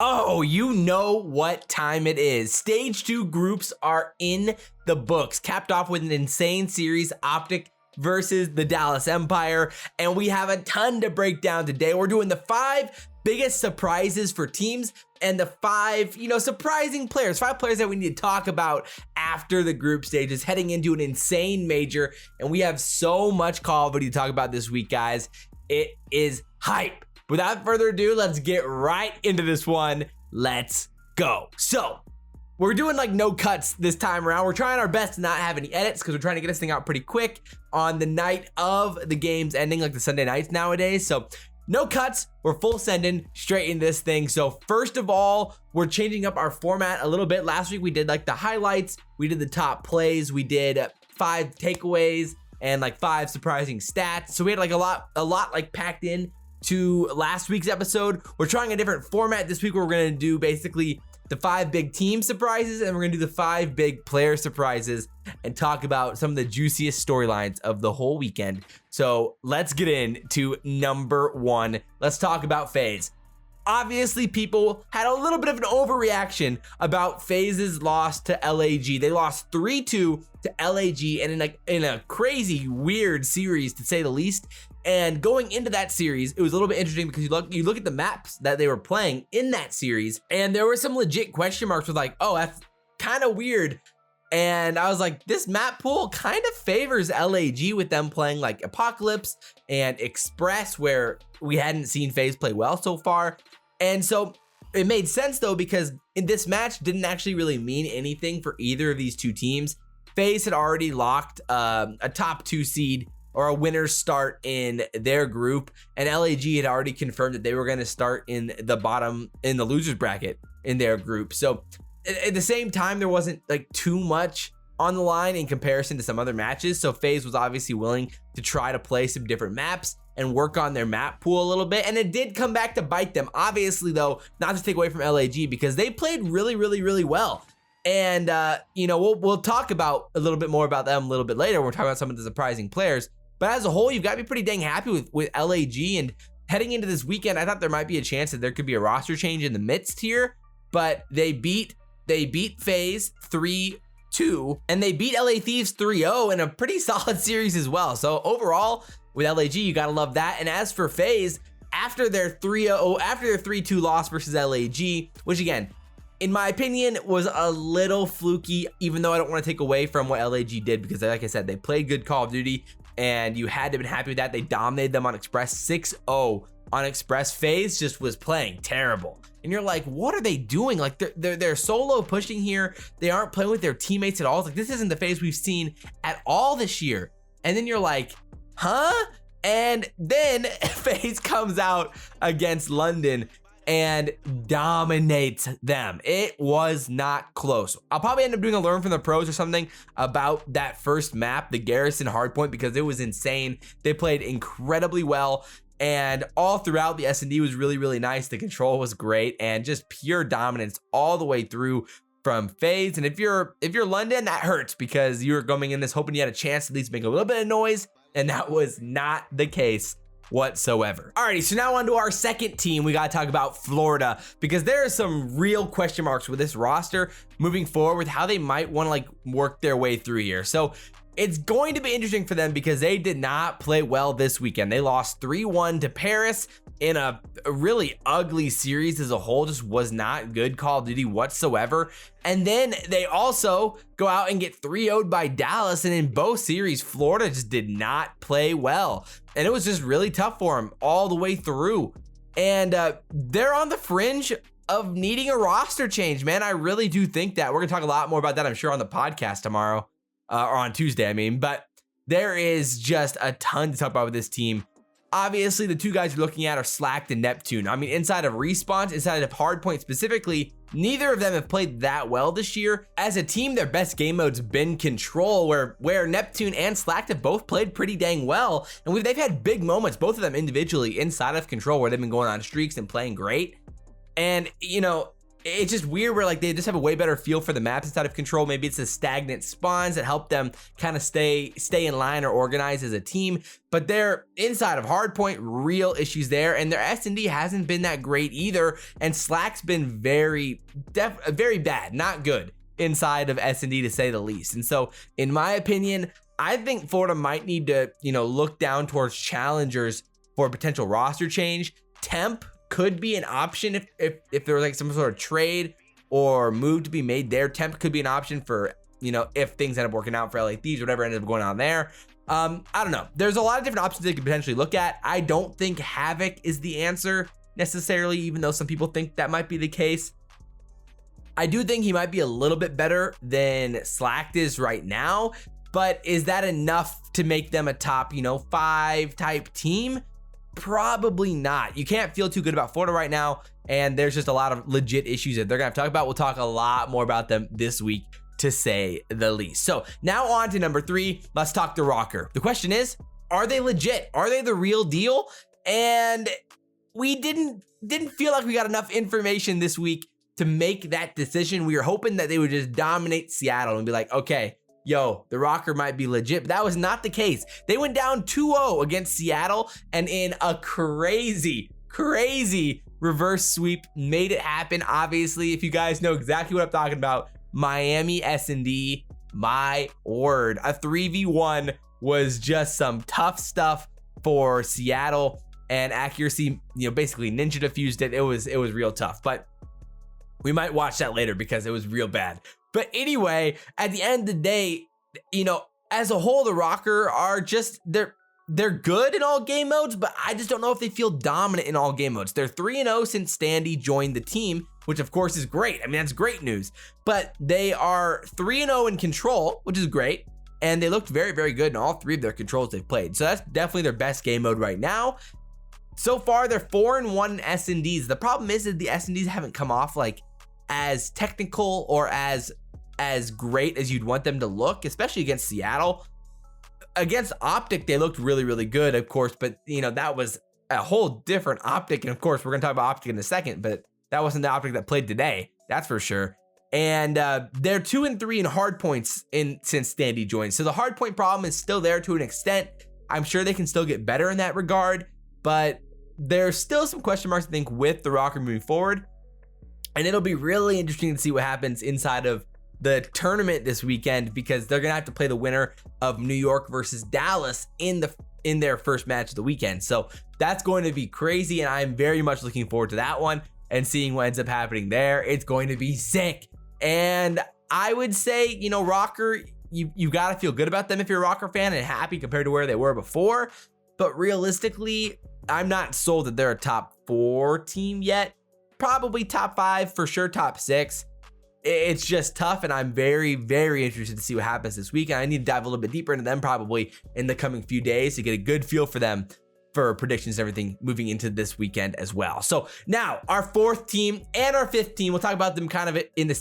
Oh, you know what time it is. Stage 2 groups are in the books, capped off with an insane series, OpTic versus the Dallas Empire, and we have a ton to break down today. We're doing the 5 biggest surprises for teams and the 5, surprising players, 5 players that we need to talk about after the group stages, heading into an insane major, and we have so much Call of Duty to talk about this week, guys. It is hype. Without further ado, let's get right into this one. Let's go. So, we're doing like no cuts this time around. We're trying our best to not have any edits because we're trying to get this thing out pretty quick on the night of the games ending, like the Sunday nights nowadays. So, no cuts. We're full sending straight in this thing. So, first of all, we're changing up our format a little bit. Last week, we did like the highlights. We did the top plays. We did 5 takeaways and like 5 surprising stats. So, we had like a lot like packed in to last week's episode. We're trying a different format this week where we're going to do basically the 5 big team surprises, and we're going to do the 5 big player surprises and talk about some of the juiciest storylines of the whole weekend. So let's get into number 1. Let's talk about Faze. Obviously, people had a little bit of an overreaction about Faze's loss to LAG. They lost 3-2 to LAG, and in a crazy, weird series, to say the least. And going into that series, it was a little bit interesting because you look at the maps that they were playing in that series, and there were some legit question marks with like, oh, that's kind of weird. And I was like, this map pool kind of favors LAG with them playing like Apocalypse and Express, where we hadn't seen Faze play well so far. And so it made sense though, because in this match didn't actually really mean anything for either of these two teams. Faze had already locked a top 2 seed or a winner's start in their group, and LAG had already confirmed that they were going to start in the bottom, in the losers bracket in their group. So at the same time, there wasn't like too much on the line in comparison to some other matches. So Faze was obviously willing to try to play some different maps and work on their map pool a little bit. And it did come back to bite them. Obviously though, not to take away from LAG, because they played really, really, really well. And we'll talk about a little bit more about them a little bit later. We're talking about some of the surprising players. But as a whole, you've got to be pretty dang happy with LAG. And heading into this weekend, I thought there might be a chance that there could be a roster change in the midst here. But they beat Faze 3-2, and they beat LA Thieves 3-0 in a pretty solid series as well. So overall, with LAG, you got to love that. And as for Faze, after their 3-2 loss versus LAG, which again, in my opinion, was a little fluky, even though I don't want to take away from what LAG did, because like I said, they played good Call of Duty, and you had to have been happy with that. They dominated them on Express 6-0 on Express. Faze just was playing terrible. And you're like, what are they doing? Like they're solo pushing here. They aren't playing with their teammates at all. It's like, this isn't the Faze we've seen at all this year. And then you're like, huh? And then Faze comes out against London and dominates them. It was not close. I'll probably end up doing a learn from the pros or something about that first map, the Garrison hardpoint, because it was insane. They played incredibly well, and all throughout the S&D was really, really nice. The control was great, and just pure dominance all the way through from Faze. And if you're London, that hurts, because you were going in this hoping you had a chance to at least make a little bit of noise, and that was not the case whatsoever. Alrighty, so now on to our second team. We gotta talk about Florida, because there are some real question marks with this roster moving forward with how they might want to like work their way through here. So it's going to be interesting for them, because they did not play well this weekend. They lost 3-1 to Paris in a really ugly series as a whole. Just was not good Call of Duty whatsoever. And then they also go out and get 3-0'd by Dallas, and in both series, Florida just did not play well. And it was just really tough for them all the way through. And they're on the fringe of needing a roster change, man. I really do think that. We're gonna talk a lot more about that, I'm sure, on the podcast tomorrow, or on Tuesday, I mean. But there is just a ton to talk about with this team. Obviously, the two guys you're looking at are Slacked and Neptune. I mean, inside of Respawn, inside of Hardpoint specifically, neither of them have played that well this year. As a team, their best game mode's been Control, where Neptune and Slacked have both played pretty dang well. And they've had big moments, both of them individually, inside of Control, where they've been going on streaks and playing great. And, it's just weird where like they just have a way better feel for the maps inside of Control. Maybe it's the stagnant spawns that help them kind of stay in line or organize as a team. But they're inside of Hardpoint, real issues there, and their S&D hasn't been that great either. And Slack's been very bad, not good inside of S&D to say the least. And so, in my opinion, I think Florida might need to, look down towards challengers for a potential roster change. Temp could be an option if there was like some sort of trade or move to be made there. Temp could be an option for, if things end up working out for LA Thieves, whatever ended up going on there. I don't know. There's a lot of different options they could potentially look at. I don't think Havoc is the answer necessarily, even though some people think that might be the case. I do think he might be a little bit better than Slacked is right now, but is that enough to make them a top, 5 type team? Probably not. You can't feel too good about Florida right now, and there's just a lot of legit issues that they're gonna have to talk about. We'll talk a lot more about them this week, to say the least. So now on to number 3. Let's talk the Rokkr. The question is, are they legit? Are they the real deal? And we didn't feel like we got enough information this week to make that decision. We were hoping that they would just dominate Seattle and be like, okay, yo, the Rokkr might be legit, but that was not the case. They went down 2-0 against Seattle, and in a crazy reverse sweep, made it happen. Obviously, if you guys know exactly what I'm talking about, Miami S&D, my word, a 3v1 was just some tough stuff for Seattle, and accuracy, basically ninja diffused it. It was real tough, but we might watch that later because it was real bad. But anyway, at the end of the day, as a whole, the Rokkr are just, they're good in all game modes, but I just don't know if they feel dominant in all game modes. They're 3-0 since Standy joined the team, which of course is great. I mean, that's great news. But they are 3-0 in Control, which is great. And they looked very, very good in all 3 of their controls they've played. So that's definitely their best game mode right now. So far, they're 4-1 in S&Ds. The problem is that the S&Ds haven't come off like as technical or as great as you'd want them to look, especially against Seattle. Against OpTic, they looked really, really good, of course, but that was a whole different OpTic. And of course, we're gonna talk about OpTic in a second, but that wasn't the OpTic that played today, that's for sure. And they're 2-3 in hard points since Standy joined. So the hard point problem is still there to an extent. I'm sure they can still get better in that regard, but there's still some question marks, I think, with the Rokkr moving forward. And it'll be really interesting to see what happens inside of the tournament this weekend, because they're gonna have to play the winner of New York versus Dallas in their first match of the weekend. So that's going to be crazy, and I'm very much looking forward to that one and seeing what ends up happening there. It's going to be sick. And I would say, Rokkr, you gotta feel good about them if you're a Rokkr fan and happy compared to where they were before. But realistically, I'm not sold that they're a top 4 team yet. Probably top 5, for sure top 6. It's just tough, and I'm very, very interested to see what happens this week. And I need to dive a little bit deeper into them probably in the coming few days to get a good feel for them for predictions and everything moving into this weekend as well. So now our 4th team and our 5th team, we'll talk about them kind of in the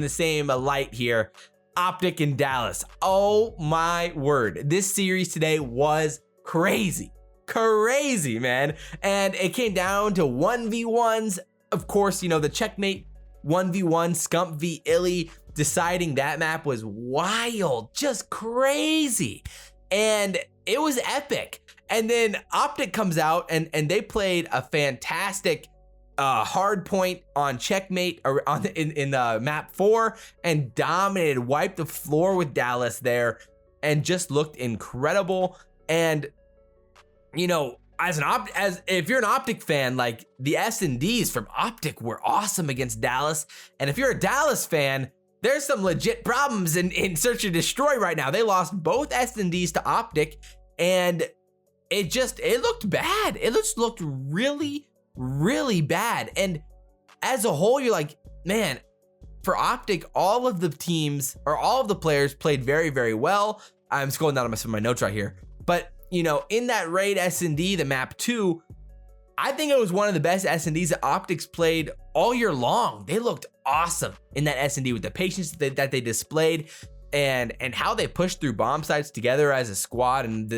same light here. OpTic in Dallas. Oh my word. This series today was crazy, man. And it came down to 1v1s. Of course, the checkmate 1v1 Scump v ILLeY. Deciding that map was wild, just crazy. And it was epic. And then OpTic comes out and they played a fantastic hard point on checkmate or in map 4 and dominated, wiped the floor with Dallas there and just looked incredible. And as if you're an OpTic fan, like the S&Ds from OpTic were awesome against Dallas. And if you're a Dallas fan, there's some legit problems in Search and Destroy right now. They lost both S&Ds to OpTic, and it looked bad. It just looked really, really bad. And as a whole, you're like, man, for OpTic, all of the teams or all of the players played very, very well. I'm scrolling down on my notes right here, but in that raid S&D, the map 2, I think it was one of the best S&Ds that OpTic's played all year long. They looked awesome in that S&D with the patience that they displayed and how they pushed through bomb sites together as a squad, and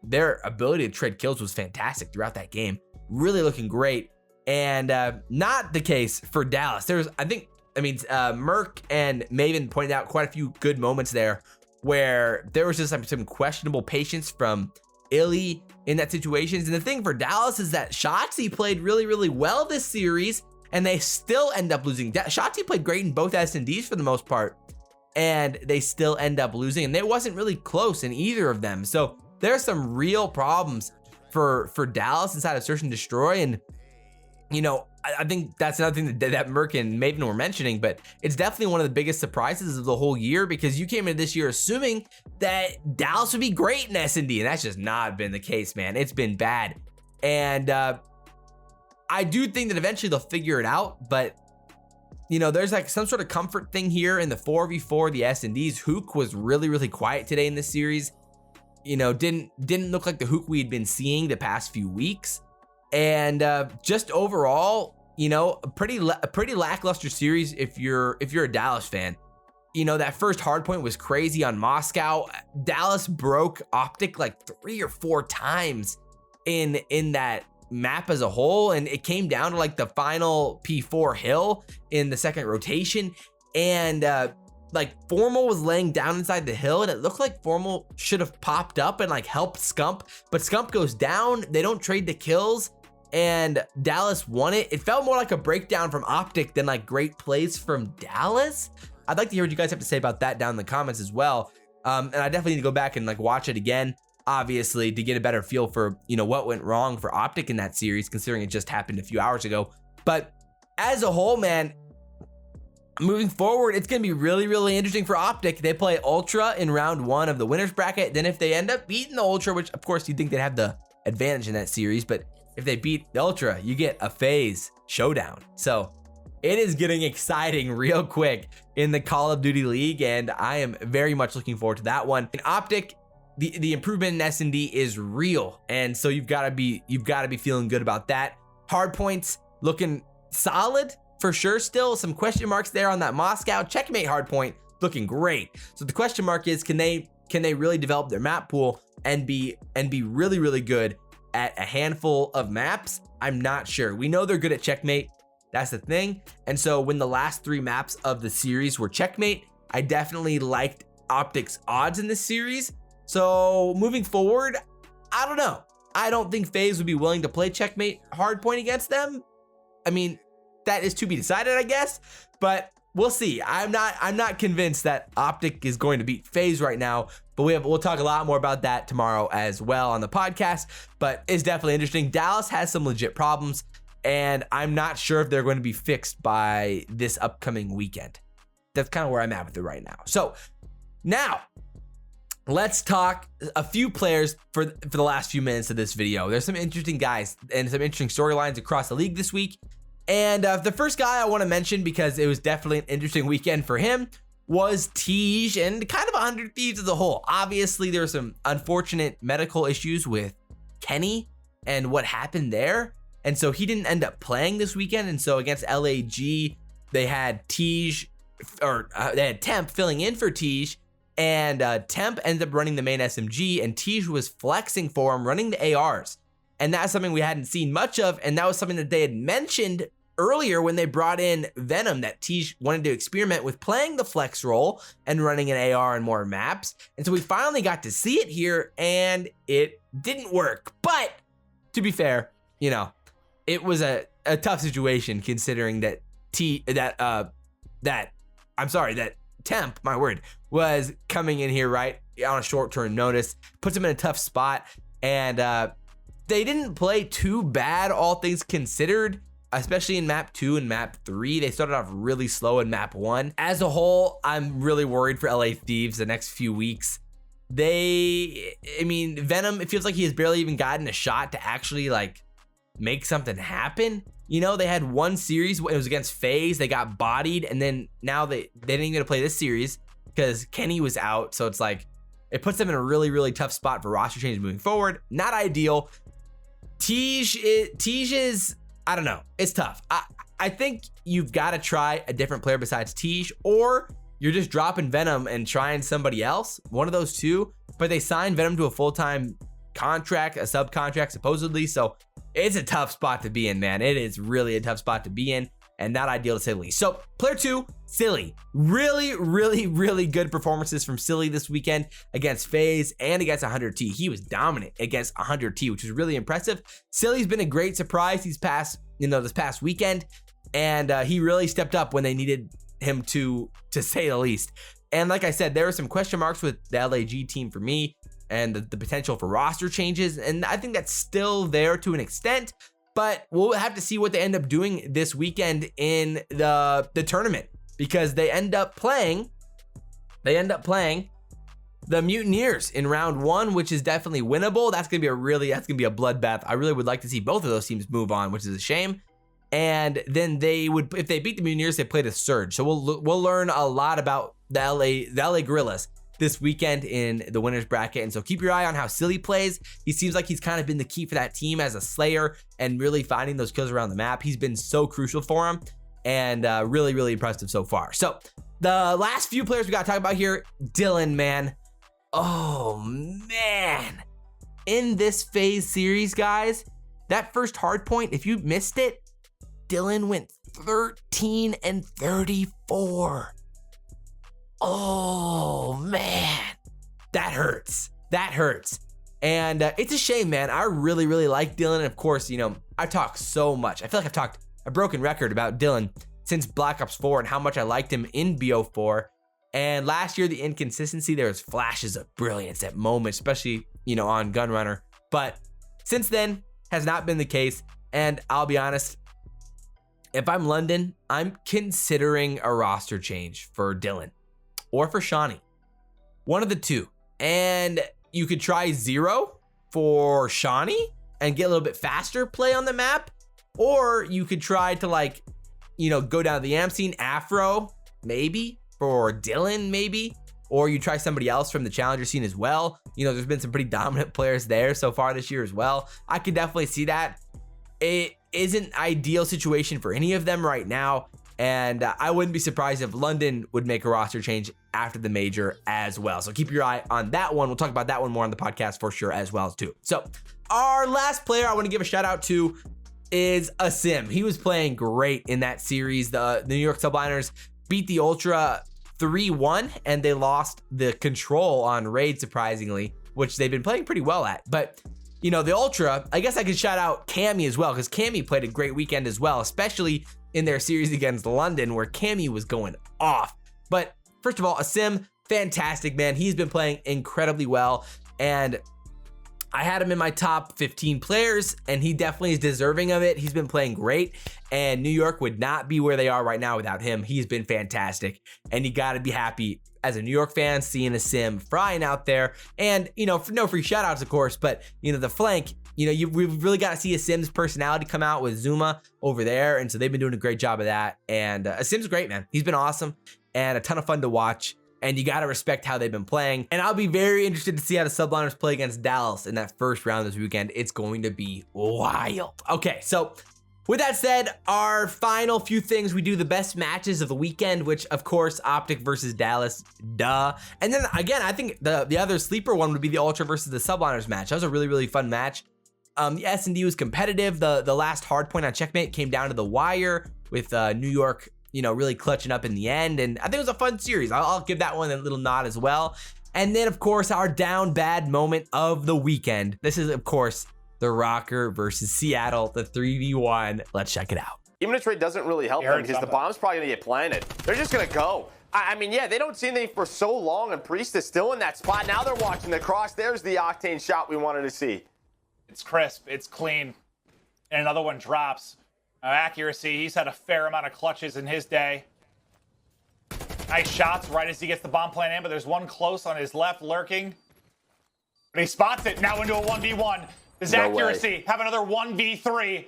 their ability to trade kills was fantastic throughout that game. Really looking great. And not the case for Dallas. Merc and Maven pointed out quite a few good moments there where there was just some questionable patience from ILLeY in that situations. And the thing for Dallas is that Shotzzy played really, really well this series, and they still end up losing. Shotzzy played great in both S&Ds for the most part, and they still end up losing, and it wasn't really close in either of them. So there are some real problems for Dallas inside of Search and Destroy. And you know, I think that's another thing that Merc and Maven were mentioning, but it's definitely one of the biggest surprises of the whole year, because you came into this year assuming that Dallas would be great in S&D, and that's just not been the case, man. It's been bad. And I do think that eventually they'll figure it out, but you know, there's like some sort of comfort thing here in the 4v4, the S&Ds. Hook was really, really quiet today in this series. You know, didn't look like the Hook we had been seeing the past few weeks. And just overall, you know, a pretty lackluster series if you're a Dallas fan. You know, that first hardpoint was crazy on Moscow. Dallas broke OpTic like 3 or 4 times in that map as a whole, and it came down to like the final P4 hill in the second rotation, and like Formal was laying down inside the hill, and it looked like Formal should have popped up and like helped Scump, but Scump goes down. They don't trade the kills, and Dallas won it. It felt more like a breakdown from OpTic than like great plays from Dallas. I'd like to hear what you guys have to say about that down in the comments as well. And I definitely need to go back and like watch it again, obviously, to get a better feel for, you know, what went wrong for OpTic in that series, considering it just happened a few hours ago. But as a whole, man, moving forward, it's going to be really, really interesting for OpTic. They play Ultra in round 1 of the winners bracket. Then if they end up beating the Ultra, which of course you'd think they'd have the advantage in that series, but if they beat the Ultra, you get a Faze showdown. So it is getting exciting real quick in the Call of Duty League, and I am very much looking forward to that one. In OpTic, the improvement in S&D is real, and so you've got to be feeling good about that. Hardpoints looking solid for sure. Still some question marks there on that Moscow checkmate hardpoint, looking great. So the question mark is, can they really develop their map pool and be really, really good at a handful of maps? I'm not sure. We know they're good at checkmate. That's the thing. And so when the last 3 maps of the series were checkmate, I definitely liked OpTic's odds in this series. So moving forward, I don't know. I don't think Faze would be willing to play checkmate hardpoint against them. I mean, that is to be decided, I guess, but we'll see. I'm not convinced that OpTic is going to beat Faze right now, but we'll talk a lot more about that tomorrow as well on the podcast. But it's definitely interesting. Dallas has some legit problems, and I'm not sure if they're going to be fixed by this upcoming weekend. That's kind of where I'm at with it right now. So now let's talk a few players for the last few minutes of this video. There's some interesting guys and some interesting storylines across the league this week. And the first guy I want to mention, because it was definitely an interesting weekend for him, was Tej, and kind of 100 Thieves as a whole. Obviously, there were some unfortunate medical issues with Kenny and what happened there. And so he didn't end up playing this weekend. And so against LAG, they had Tej, they had Temp filling in for Tej. And Temp ended up running the main SMG, and Tej was flexing for him, running the ARs. And that's something we hadn't seen much of, and that was something that they had mentioned earlier when they brought in Venom, that Tej wanted to experiment with playing the flex role and running an AR in more maps. And so we finally got to see it here, and it didn't work. But to be fair, you know, it was a tough situation considering that Temp, my word, was coming in here right on a short-term notice, puts him in a tough spot, and they didn't play too bad, all things considered, especially in map 2 and map 3. They started off really slow in map 1. As a whole, I'm really worried for LA Thieves the next few weeks. Venom, it feels like he has barely even gotten a shot to actually like make something happen. You know, they had one series, it was against Faze, they got bodied, and then now they didn't even get to play this series because Kenny was out. So it's like, it puts them in a really, really tough spot for roster change moving forward. Not ideal. Tej is, I don't know, it's tough. I think you've got to try a different player besides Tej, or you're just dropping Venom and trying somebody else, one of those two. But they signed Venom to a full-time contract, a subcontract supposedly, so it's a tough spot to be in, man. It is really a tough spot to be in and not ideal to say the least. So player 2, Silly. Really good performances from Silly this weekend against Faze and against 100T. He was dominant against 100T, which was really impressive. Silly's been a great surprise this past weekend, and he really stepped up when they needed him to say the least. And like I said, there were some question marks with the LAG team for me and the potential for roster changes, and I think that's still there to an extent, but we'll have to see what they end up doing this weekend in the tournament, because they end up playing the Mutineers in round 1, which is definitely winnable. That's gonna be a bloodbath. I really would like to see both of those teams move on, which is a shame. And then if they beat the Mutineers, they play the Surge. So we'll learn a lot about the LA Guerillas this weekend in the winners bracket. And so keep your eye on how Silly plays. He seems like he's kind of been the key for that team as a slayer and really finding those kills around the map. He's been so crucial for him, and really impressive so far. So the last few players we got to talk about here, Dylan, man. Oh man, in this Faze series, guys, that first hardpoint, if you missed it, Dylan went 13 and 34. Oh man, that hurts. And it's a shame, man. I really like Dylan. And of course, I talk so much. I feel like I've talked a broken record about Dylan since Black Ops 4 and how much I liked him in BO4. And last year, the inconsistency, there was flashes of brilliance at moments, especially, on Gunrunner. But since then, has not been the case. And I'll be honest, if I'm London, I'm considering a roster change for Dylan or for Shawnee. One of the two. And you could try 0 for Shawnee and get a little bit faster play on the map. Or you could try to go down to the amp scene, Afro, maybe, for Dylan, maybe. Or you try somebody else from the challenger scene as well. There's been some pretty dominant players there so far this year as well. I could definitely see that. It isn't an ideal situation for any of them right now. And I wouldn't be surprised if London would make a roster change after the major as well. So keep your eye on that one. We'll talk about that one more on the podcast for sure as well too. So our last player I want to give a shout out to is a Simp. He was playing great in that series. The New York Subliners beat the Ultra 3-1 and they lost the control on Raid, surprisingly, which they've been playing pretty well at. But the Ultra, I guess I could shout out Cammy as well, because Cammy played a great weekend as well, especially in their series against London, where Cammy was going off. But first of all, a Simp, fantastic, man. He's been playing incredibly well, and I had him in my top 15 players, and he definitely is deserving of it. He's been playing great, and New York would not be where they are right now without him. He's been fantastic, and you got to be happy as a New York fan seeing a Simp frying out there. And, no free shout outs, of course, but, the flank, we've really got to see a Simp's personality come out with Zuma over there. And so they've been doing a great job of that. And a Simp's great, man. He's been awesome and a ton of fun to watch. And you got to respect how they've been playing. And I'll be very interested to see how the Subliners play against Dallas in that first round this weekend. It's going to be wild. Okay, so with that said, our final few things, we do the best matches of the weekend, which of course, OpTic versus Dallas, duh. And then again, I think the other sleeper one would be the Ultra versus the Subliners match. That was a really fun match. The S&D was competitive. The last hard point on Checkmate came down to the wire with New York, really clutching up in the end. And I think it was a fun series. I'll give that one a little nod as well. And then of course, our down bad moment of the weekend. This is of course the Rokkr versus Seattle, the 3v1. Let's check it out. Even if trade doesn't really help them because the bomb's probably gonna get planted. They're just gonna go. I mean, yeah, they don't see anything for so long, and Priestahh still in that spot. Now they're watching the cross. There's the Octane shot we wanted to see. It's crisp, it's clean, and another one drops. Accuracy, he's had a fair amount of clutches in his day. Nice shots right as he gets the bomb plant in, but there's one close on his left lurking. But he spots it, now into a 1v1. Does accuracy have another 1v3?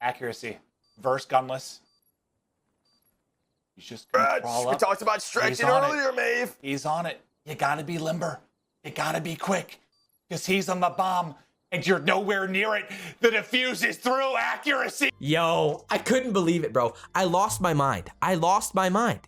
Accuracy, verse gunless. He's just gonna crawl up. We talked about stretching earlier, Maeve. He's on it. You gotta be limber. You gotta be quick. Because he's on the bomb and you're nowhere near it. The defuse is through. Accuracy. Yo, I couldn't believe it, bro. I lost my mind.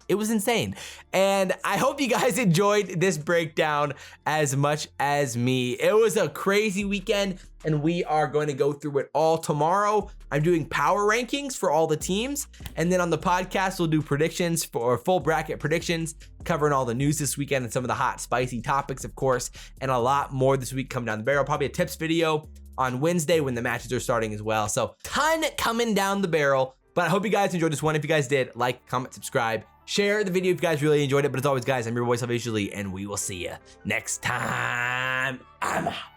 It was insane. And I hope you guys enjoyed this breakdown as much as me. It was a crazy weekend. and we are going to go through it all tomorrow. I'm doing power rankings for all the teams, and then on the podcast, we'll do predictions for full bracket predictions, covering all the news this weekend and some of the hot, spicy topics, of course, and a lot more this week coming down the barrel. Probably a tips video on Wednesday when the matches are starting as well. So ton coming down the barrel, but I hope you guys enjoyed this one. If you guys did, like, comment, subscribe, share the video if you guys really enjoyed it. But as always, guys, I'm your boy, ILLeY, and we will see you next time. I'm out.